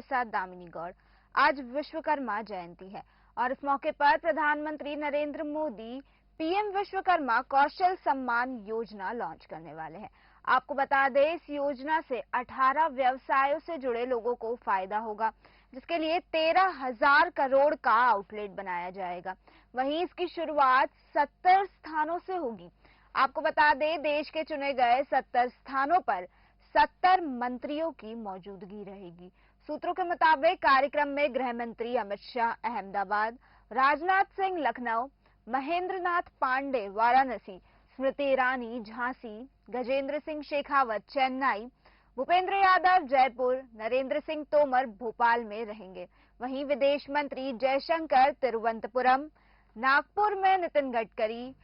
साथ दामिनी गौड़। आज विश्वकर्मा जयंती है और इस मौके पर प्रधानमंत्री नरेंद्र मोदी पीएम विश्वकर्मा कौशल सम्मान योजना लॉन्च करने वाले हैं। आपको बता दें, इस योजना से 18 व्यवसायों से जुड़े लोगों को फायदा होगा, जिसके लिए 13,000 करोड़ का आउटलेट बनाया जाएगा। वहीं इसकी शुरुआत 70 स्थानों से होगी। आपको बता दें, देश के चुने गए 70 स्थानों पर 70 मंत्रियों की मौजूदगी रहेगी। सूत्रों के मुताबिक कार्यक्रम में गृह मंत्री अमित शाह अहमदाबाद, राजनाथ सिंह लखनऊ, महेंद्र नाथ पांडे वाराणसी, स्मृति ईरानी झांसी, गजेंद्र सिंह शेखावत चेन्नई, भूपेंद्र यादव जयपुर, नरेंद्र सिंह तोमर भोपाल में रहेंगे। वहीं विदेश मंत्री जयशंकर तिरुवनंतपुरम, नागपुर में नितिन गडकरी,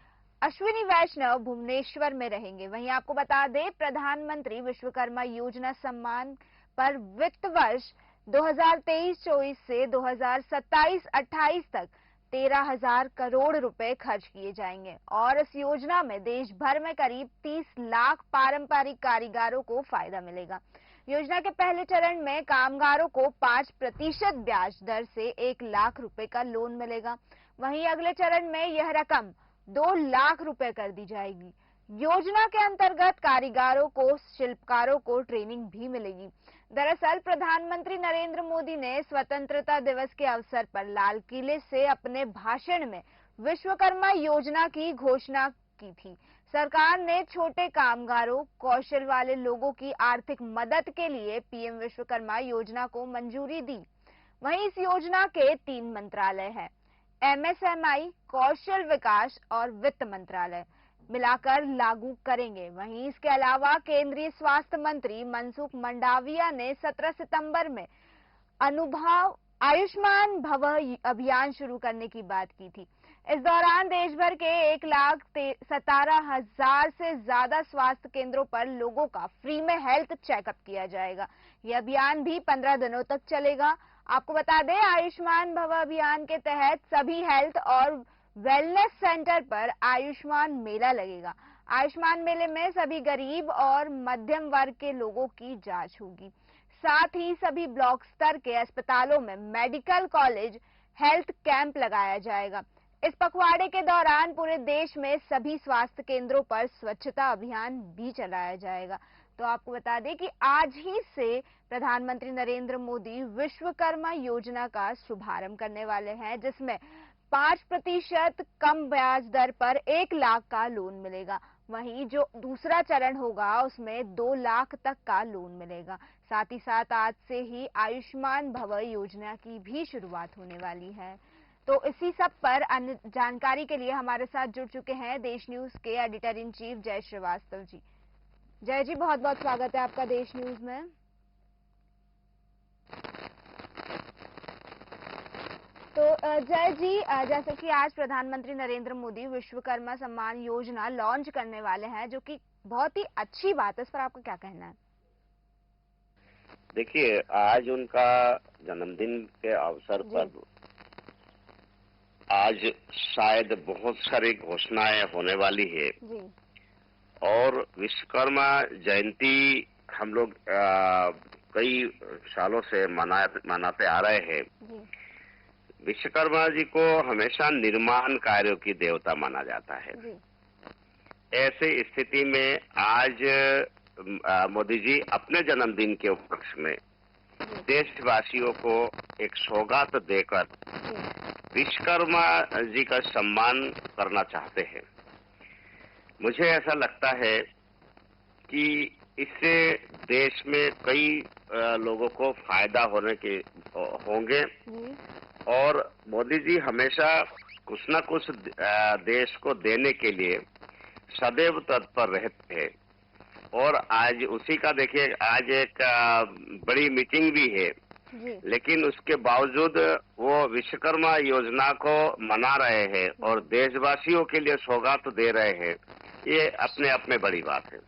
अश्विनी वैष्णव भुवनेश्वर में रहेंगे। वहीं आपको बता दें, प्रधानमंत्री विश्वकर्मा योजना सम्मान पर वित्त वर्ष 2023-24 से 2027-28 तक 13,000 करोड़ रुपए खर्च किए जाएंगे और इस योजना में देश भर में करीब 30 लाख पारंपरिक कारीगरों को फायदा मिलेगा। योजना के पहले चरण में कामगारों को 5% ब्याज दर से 1 लाख रुपए का लोन मिलेगा। वहीं अगले चरण में यह रकम 2 लाख रुपए कर दी जाएगी। योजना के अंतर्गत कारीगरों को, शिल्पकारों को ट्रेनिंग भी मिलेगी। दरअसल प्रधानमंत्री नरेंद्र मोदी ने स्वतंत्रता दिवस के अवसर पर लाल किले से अपने भाषण में विश्वकर्मा योजना की घोषणा की थी। सरकार ने छोटे कामगारों, कौशल वाले लोगों की आर्थिक मदद के लिए पीएम विश्वकर्मा योजना को मंजूरी दी। वहीं इस योजना के 3 मंत्रालय हैं, एमएसएमई, कौशल विकास और वित्त मंत्रालय मिलाकर लागू करेंगे। वहीं इसके अलावा केंद्रीय स्वास्थ्य मंत्री मनसुख मंडाविया ने 17 सितंबर में अनुभव आयुष्मान भव अभियान शुरू करने की बात की थी। इस दौरान देश भर के 1,17,000 से ज्यादा स्वास्थ्य केंद्रों पर लोगों का फ्री में हेल्थ चेकअप किया जाएगा। यह अभियान भी 15 दिनों तक चलेगा। आपको बता दें, आयुष्मान भव अभियान के तहत सभी हेल्थ और वेलनेस सेंटर पर आयुष्मान मेला लगेगा। आयुष्मान मेले में सभी गरीब और मध्यम वर्ग के लोगों की जांच होगी। साथ ही सभी ब्लॉक स्तर के अस्पतालों में मेडिकल कॉलेज हेल्थ कैंप लगाया जाएगा। इस पखवाड़े के दौरान पूरे देश में सभी स्वास्थ्य केंद्रों पर स्वच्छता अभियान भी चलाया जाएगा। तो आपको बता दें कि आज ही से प्रधानमंत्री नरेंद्र मोदी विश्वकर्मा योजना का शुभारंभ करने वाले हैं, जिसमें 5% कम ब्याज दर पर 1 लाख का लोन मिलेगा। वहीं जो दूसरा चरण होगा उसमें 2 लाख तक का लोन मिलेगा। साथ ही साथ आज से ही आयुष्मान भव योजना की भी शुरुआत होने वाली है। तो इसी सब पर अन्य जानकारी के लिए हमारे साथ जुड़ चुके हैं देश न्यूज के एडिटर इन चीफ जय श्रीवास्तव जी। जय जी, बहुत बहुत स्वागत है आपका देश न्यूज में। तो जय जी, जैसे कि आज प्रधानमंत्री नरेंद्र मोदी विश्वकर्मा सम्मान योजना लॉन्च करने वाले हैं, जो कि बहुत ही अच्छी बात है, इस पर आपका क्या कहना है? देखिए, आज उनका जन्मदिन के अवसर पर आज शायद बहुत सारी घोषणाएं होने वाली है जी। और विश्वकर्मा जयंती हम लोग कई सालों से मनाते आ रहे हैं। विश्वकर्मा जी को हमेशा निर्माण कार्यों की देवता माना जाता है। ऐसे स्थिति में आज मोदी जी अपने जन्मदिन के उपलक्ष्य में देशवासियों को एक सौगात देकर विश्वकर्मा जी का सम्मान करना चाहते हैं। मुझे ऐसा लगता है कि इससे देश में कई लोगों को फायदा होंगे और मोदी जी हमेशा कुछ न कुछ देश को देने के लिए सदैव तत्पर रहते हैं। और आज उसी का देखिए, आज एक बड़ी मीटिंग भी है, लेकिन उसके बावजूद वो विश्वकर्मा योजना को मना रहे हैं और देशवासियों के लिए सौगात दे रहे हैं। ये अपने आप में बड़ी बात है।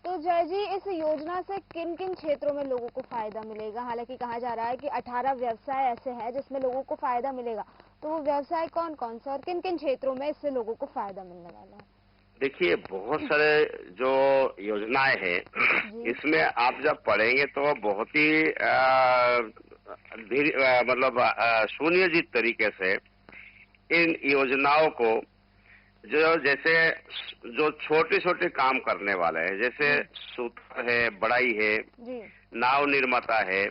तो जय जी, इस योजना से किन किन क्षेत्रों में लोगों को फायदा मिलेगा? हालांकि कहा जा रहा है कि 18 व्यवसाय ऐसे हैं जिसमें लोगों को फायदा मिलेगा, तो वो व्यवसाय कौन कौन सा और किन किन क्षेत्रों में इससे लोगों को फायदा मिलने वाला है? देखिए, बहुत सारे जो योजनाएं हैं, इसमें आप जब पढ़ेंगे तो बहुत ही मतलब सुनियोजित तरीके से इन योजनाओं को जैसे जो छोटे छोटे काम करने वाले हैं, जैसे सूतर है, बढ़ई है, नाव निर्माता है,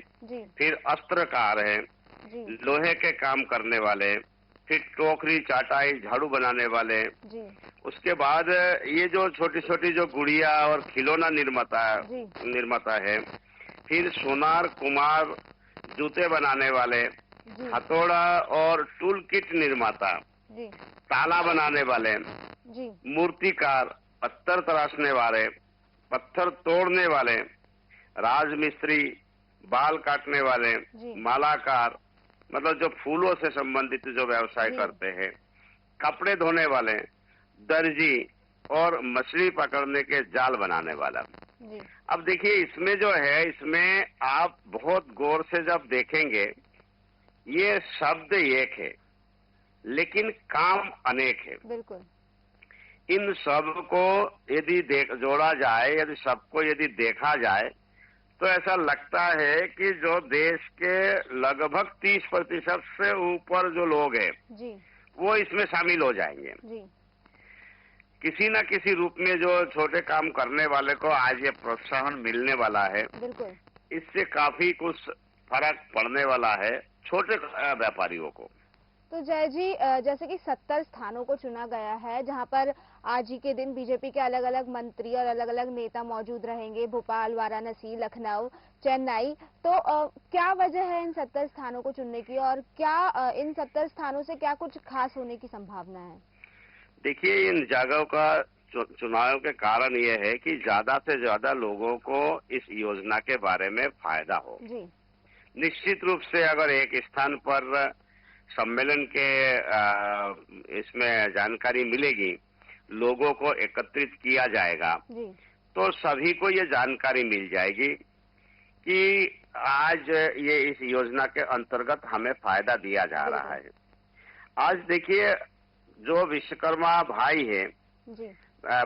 फिर अस्त्रकार है, लोहे के काम करने वाले, फिर टोकरी, चाटाई, झाड़ू बनाने वाले, उसके बाद ये जो छोटी छोटी जो गुड़िया और खिलौना निर्माता है, फिर सोनार, कुमार, जूते बनाने वाले, हथौड़ा और टूल किट निर्माता, ताला बनाने वाले, मूर्तिकार, पत्थर तराशने वाले, पत्थर तोड़ने वाले, राजमिस्त्री, बाल काटने वाले, मालाकार, मतलब जो फूलों से संबंधित जो व्यवसाय करते हैं, कपड़े धोने वाले, दर्जी और मछली पकड़ने के जाल बनाने वाला। अब देखिए, इसमें जो है, इसमें आप बहुत गौर से जब देखेंगे, ये शब्द एक है लेकिन काम अनेक है। बिल्कुल। इन सब को यदि जोड़ा जाए, यदि सबको यदि देखा जाए, तो ऐसा लगता है कि जो देश के लगभग 30% से ऊपर जो लोग हैं, वो इसमें शामिल हो जाएंगे। किसी न किसी रूप में जो छोटे काम करने वाले को आज ये प्रोत्साहन मिलने वाला है। बिल्कुल। इससे काफी कुछ फर्क पड़ने वाला है छोटे व्यापारियों को। तो जय जी, जैसे कि 70 स्थानों को चुना गया है, जहां पर आज ही के दिन बीजेपी के अलग अलग मंत्री और अलग अलग नेता मौजूद रहेंगे, भोपाल, वाराणसी, लखनऊ, चेन्नई। तो क्या वजह है इन 70 स्थानों को चुनने की, और क्या इन 70 स्थानों से क्या कुछ खास होने की संभावना है? देखिए, इन जगहों का चुनाव के कारण ये है कि ज्यादा से ज्यादा लोगों को इस योजना के बारे में फायदा हो। निश्चित रूप से अगर एक स्थान पर सम्मेलन के इसमें जानकारी मिलेगी, लोगों को एकत्रित किया जाएगा, तो सभी को ये जानकारी मिल जाएगी कि आज ये इस योजना के अंतर्गत हमें फायदा दिया जा रहा है। आज देखिए, जो विश्वकर्मा भाई है,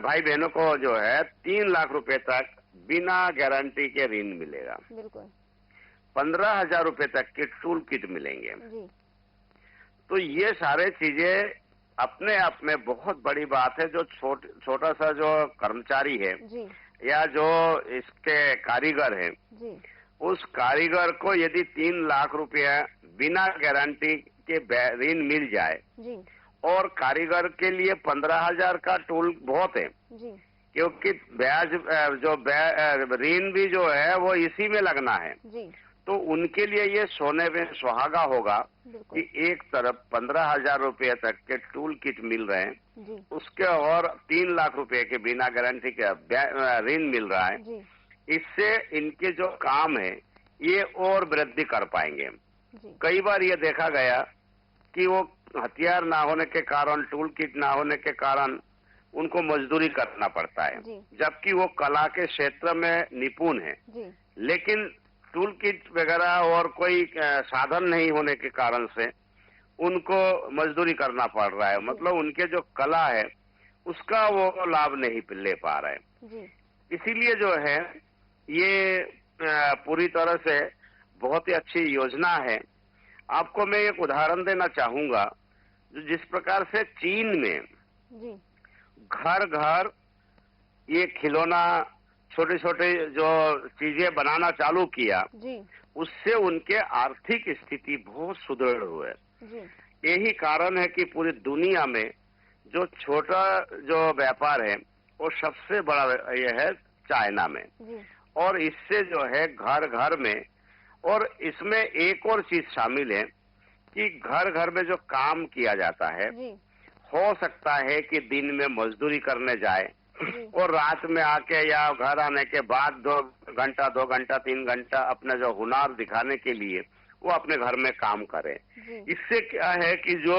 भाई बहनों को जो है 3 लाख रुपए तक बिना गारंटी के ऋण मिलेगा। 15,000 रुपए तक के टूल किट मिलेंगे। तो ये सारे चीजें अपने आप में बहुत बड़ी बात है। जो छोटा सा जो कर्मचारी है या जो इसके कारीगर है, उस कारीगर को यदि 3 लाख रुपया बिना गारंटी के ऋण मिल जाए, और कारीगर के लिए 15,000 का टूल बहुत है, क्योंकि ब्याज जो ऋण भी जो है वो इसी में लगना है। तो उनके लिए ये सोने में सुहागा होगा कि एक तरफ 15,000 रुपये तक के टूल किट मिल रहे हैं, उसके और 3 लाख रुपए के बिना गारंटी के ऋण मिल रहा है। इससे इनके जो काम है ये और वृद्धि कर पाएंगे। कई बार ये देखा गया कि वो हथियार ना होने के कारण, टूल किट ना होने के कारण उनको मजदूरी करना पड़ता है, जबकि वो कला के क्षेत्र में निपुण है, लेकिन टूल किट वगैरह और कोई साधन नहीं होने के कारण से उनको मजदूरी करना पड़ रहा है। मतलब उनके जो कला है उसका वो लाभ नहीं ले पा रहे हैं। इसीलिए जो है ये पूरी तरह से बहुत ही अच्छी योजना है। आपको मैं एक उदाहरण देना चाहूंगा। जिस प्रकार से चीन में घर घर ये खिलौना, छोटे छोटे जो चीजें बनाना चालू किया, उससे उनके आर्थिक स्थिति बहुत सुदृढ़ हुए। यही कारण है कि पूरी दुनिया में जो छोटा जो व्यापार है वो सबसे बड़ा ये है चाइना में। और इससे जो है घर घर में, और इसमें एक और चीज शामिल है कि घर घर में जो काम किया जाता है, हो सकता है कि दिन में मजदूरी करने जाए और रात में आके या घर आने के बाद 2 घंटा 3 घंटा अपना जो हुनर दिखाने के लिए वो अपने घर में काम करे। इससे क्या है कि जो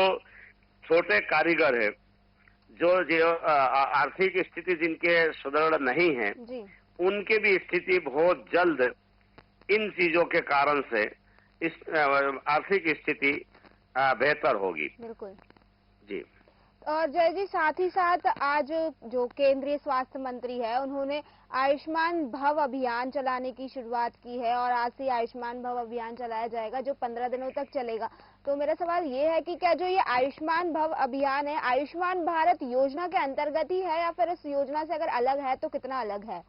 छोटे कारीगर है, जो आर्थिक स्थिति जिनके सुदृढ़ नहीं है, उनके भी स्थिति बहुत जल्द इन चीजों के कारण से इस आर्थिक स्थिति बेहतर होगी। बिल्कुल जी। और जय जी, साथ ही साथ आज जो केंद्रीय स्वास्थ्य मंत्री है उन्होंने आयुष्मान भव अभियान चलाने की शुरुआत की है और आज से आयुष्मान भव अभियान चलाया जाएगा जो 15 दिनों तक चलेगा। तो मेरा सवाल ये है कि क्या जो ये आयुष्मान भव अभियान है आयुष्मान भारत योजना के अंतर्गत ही है या फिर इस योजना से अगर अलग है तो कितना अलग है?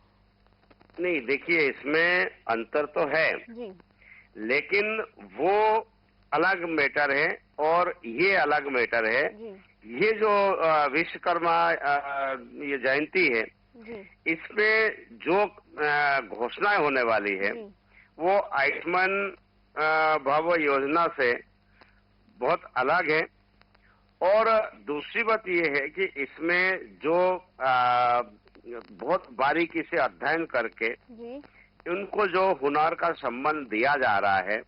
नहीं, देखिए इसमें अंतर तो है जी, लेकिन वो अलग मैटर है और ये अलग मैटर है। जी, ये जो विश्वकर्मा ये जयंती है, जी, इसमें जो घोषणाएं होने वाली है जी, वो आयुष्मान भव योजना से बहुत अलग है। और दूसरी बात ये है कि इसमें जो बहुत बारीकी से अध्ययन करके जी, उनको जो हुनर का सम्मान दिया जा रहा है,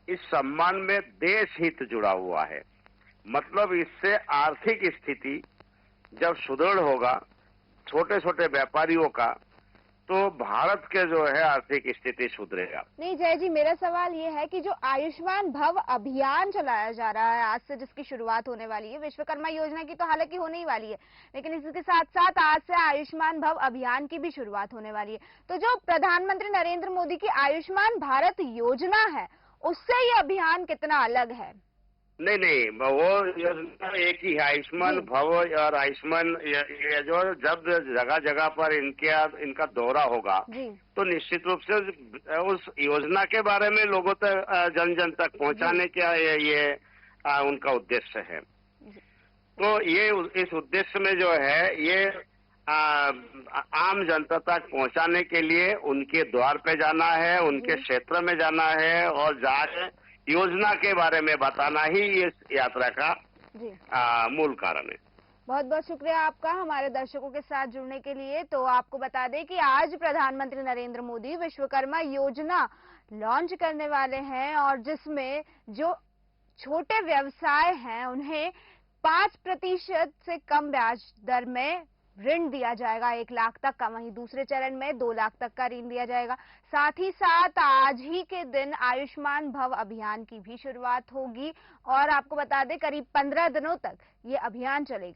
इस सम्मान में देश हित जुड़ा हुआ है। मतलब इससे आर्थिक स्थिति जब सुदृढ़ होगा छोटे छोटे व्यापारियों का, तो भारत के जो है आर्थिक स्थिति सुधरेगा। नहीं जय जी, मेरा सवाल ये है कि जो आयुष्मान भव अभियान चलाया जा रहा है आज से, जिसकी शुरुआत होने वाली है, विश्वकर्मा योजना की तो हालांकि होने ही वाली है, लेकिन इसके साथ साथ आज से आयुष्मान भव अभियान की भी शुरुआत होने वाली है। तो जो प्रधानमंत्री नरेंद्र मोदी की आयुष्मान भारत योजना है उससे ये अभियान कितना अलग है? नहीं, वो योजना एक ही है, आयुष्मान भव। और आयुष्मान ये जो जब जगह जगह पर इनका दौरा होगा तो निश्चित रूप से उस योजना के बारे में लोगों तक जन जन तक पहुंचाने का ये उनका उद्देश्य है। तो ये इस उद्देश्य में जो है ये आम जनता तक पहुंचाने के लिए उनके द्वार पे जाना है, उनके क्षेत्र में जाना है और जाकर योजना के बारे में बताना ही इस यात्रा का मूल कारण है। बहुत बहुत शुक्रिया आपका हमारे दर्शकों के साथ जुड़ने के लिए। तो आपको बता दें कि आज प्रधानमंत्री नरेंद्र मोदी विश्वकर्मा योजना लॉन्च करने वाले हैं और जिसमें जो छोटे व्यवसाय हैं उन्हें 5% से कम ब्याज दर में ऋण दिया जाएगा 1 लाख तक का, वहीं दूसरे चरण में 2 लाख तक का ऋण दिया जाएगा। साथ ही साथ आज ही के दिन आयुष्मान भव अभियान की भी शुरुआत होगी और आपको बता दें करीब 15 दिनों तक ये अभियान चलेगा।